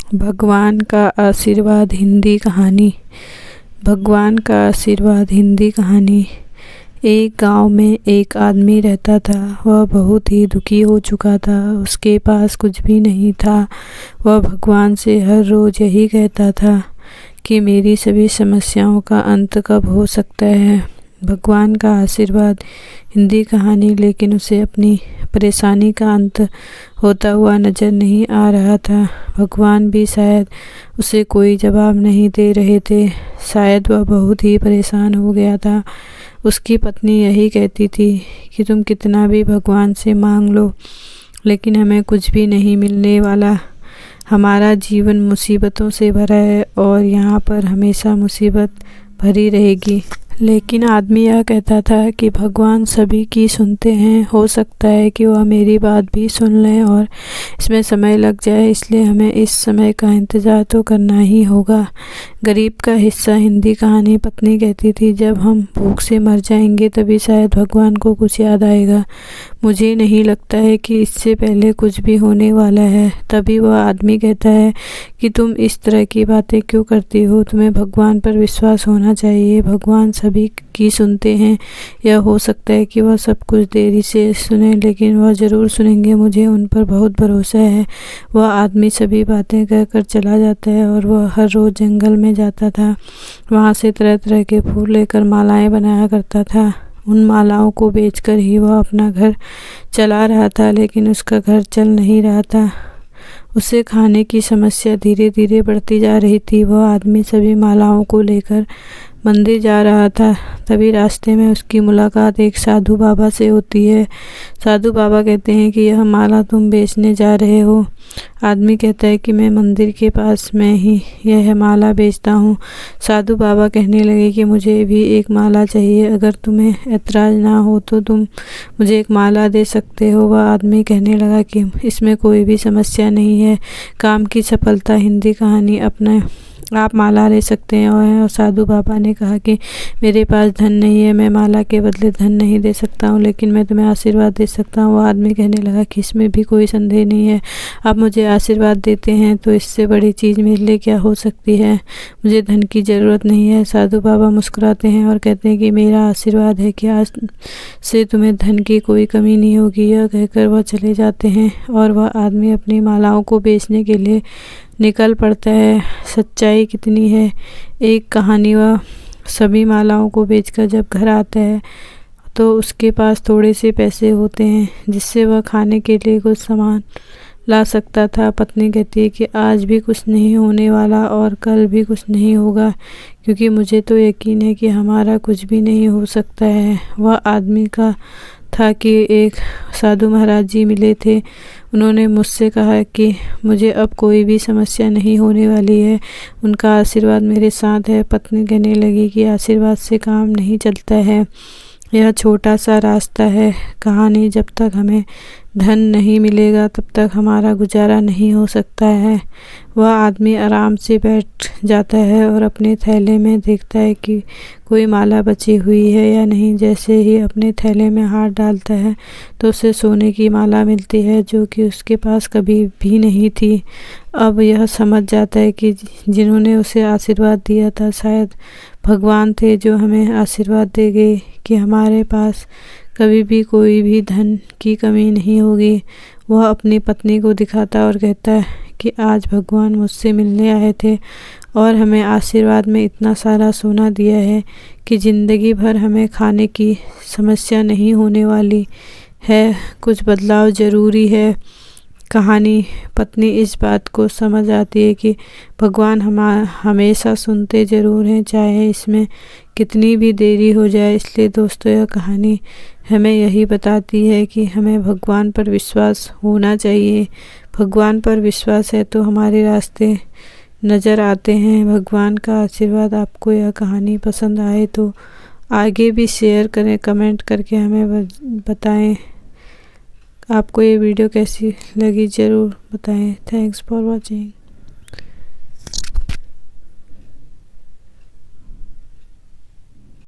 भगवान का आशीर्वाद हिंदी कहानी। भगवान का आशीर्वाद हिंदी कहानी। एक गांव में एक आदमी रहता था। वह बहुत ही दुखी हो चुका था। उसके पास कुछ भी नहीं था। वह भगवान से हर रोज़ यही कहता था कि मेरी सभी समस्याओं का अंत कब हो सकता है। भगवान का आशीर्वाद हिंदी कहानी। लेकिन उसे अपनी परेशानी का अंत होता हुआ नज़र नहीं आ रहा था। भगवान भी शायद उसे कोई जवाब नहीं दे रहे थे। शायद वह बहुत ही परेशान हो गया था। उसकी पत्नी यही कहती थी कि तुम कितना भी भगवान से मांग लो, लेकिन हमें कुछ भी नहीं मिलने वाला। हमारा जीवन मुसीबतों से भरा है और यहाँ पर हमेशा मुसीबत भरी रहेगी। लेकिन आदमी यह कहता था कि भगवान सभी की सुनते हैं। हो सकता है कि वह मेरी बात भी सुन लें और इसमें समय लग जाए, इसलिए हमें इस समय का इंतज़ार तो करना ही होगा। गरीब का हिस्सा हिंदी कहानी। पत्नी कहती थी, जब हम भूख से मर जाएंगे तभी शायद भगवान को कुछ याद आएगा। मुझे नहीं लगता है कि इससे पहले कुछ भी होने वाला है। तभी वह आदमी कहता है कि तुम इस तरह की बातें क्यों करती हो? तुम्हें भगवान पर विश्वास होना चाहिए। भगवान सभी की सुनते हैं। यह हो सकता है कि वह सब कुछ देरी से सुने, लेकिन वह ज़रूर सुनेंगे। मुझे उन पर बहुत भरोसा है। वह आदमी सभी बातें कहकर चला जाता है और वह हर रोज़ जंगल में जाता था। वहाँ से तरह तरह के फूल लेकर मालाएं बनाया करता था। उन मालाओं को बेचकर ही वह अपना घर चला रहा था, लेकिन उसका घर चल नहीं रहा था। उसे खाने की समस्या धीरे धीरे बढ़ती जा रही थी। वह आदमी सभी मालाओं को लेकर मंदिर जा रहा था। तभी रास्ते में उसकी मुलाकात एक साधु बाबा से होती है। साधु बाबा कहते हैं कि यह माला तुम बेचने जा रहे हो? आदमी कहता है कि मैं मंदिर के पास में ही यह माला बेचता हूँ। साधु बाबा कहने लगे कि मुझे भी एक माला चाहिए। अगर तुम्हें ऐतराज़ ना हो तो तुम मुझे एक माला दे सकते हो। वह आदमी कहने लगा कि इसमें कोई भी समस्या नहीं है। काम की सफलता हिंदी कहानी। अपने आप माला ले सकते हैं। और साधु बाबा ने कहा कि मेरे पास धन नहीं है, मैं माला के बदले धन नहीं दे सकता हूँ, लेकिन मैं तुम्हें आशीर्वाद दे सकता हूँ। वह आदमी कहने लगा कि इसमें भी कोई संदेह नहीं है। आप मुझे आशीर्वाद देते हैं तो इससे बड़ी चीज़ मेरे लिए क्या हो सकती है? मुझे धन की ज़रूरत नहीं है। साधु बाबा मुस्कुराते हैं और कहते हैं कि मेरा आशीर्वाद है कि आज से तुम्हें धन की कोई कमी नहीं होगी। यह कहकर वह चले जाते हैं और वह आदमी अपनी मालाओं को बेचने के लिए निकल पड़ता है। सच्चाई कितनी है एक कहानी। वह सभी मालाओं को बेचकर जब घर आता है तो उसके पास थोड़े से पैसे होते हैं, जिससे वह खाने के लिए कुछ सामान ला सकता था। पत्नी कहती है कि आज भी कुछ नहीं होने वाला और कल भी कुछ नहीं होगा, क्योंकि मुझे तो यकीन है कि हमारा कुछ भी नहीं हो सकता है। वह आदमी का था कि एक साधु महाराज जी मिले थे। उन्होंने मुझसे कहा कि मुझे अब कोई भी समस्या नहीं होने वाली है। उनका आशीर्वाद मेरे साथ है। पत्नी कहने लगी कि आशीर्वाद से काम नहीं चलता है। यह छोटा सा रास्ता है कहानी। जब तक हमें धन नहीं मिलेगा तब तक हमारा गुजारा नहीं हो सकता है। वह आदमी आराम से बैठ जाता है और अपने थैले में देखता है कि कोई माला बची हुई है या नहीं। जैसे ही अपने थैले में हाथ डालता है तो उसे सोने की माला मिलती है, जो कि उसके पास कभी भी नहीं थी। अब यह समझ जाता है कि जिन्होंने उसे आशीर्वाद दिया था शायद भगवान थे, जो हमें आशीर्वाद दे गए कि हमारे पास कभी भी कोई भी धन की कमी नहीं होगी। वह अपनी पत्नी को दिखाता और कहता है कि आज भगवान मुझसे मिलने आए थे और हमें आशीर्वाद में इतना सारा सोना दिया है कि ज़िंदगी भर हमें खाने की समस्या नहीं होने वाली है। कुछ बदलाव ज़रूरी है। कहानी। पत्नी इस बात को समझ आती है कि भगवान हमेशा सुनते ज़रूर हैं, चाहे इसमें कितनी भी देरी हो जाए। इसलिए दोस्तों, यह कहानी हमें यही बताती है कि हमें भगवान पर विश्वास होना चाहिए। भगवान पर विश्वास है तो हमारे रास्ते नज़र आते हैं। भगवान का आशीर्वाद। आपको यह कहानी पसंद आए तो आगे भी शेयर करें, कमेंट करके हमें बताएं। आपको ये वीडियो कैसी लगी ज़रूर बताएं। Thanks for watching.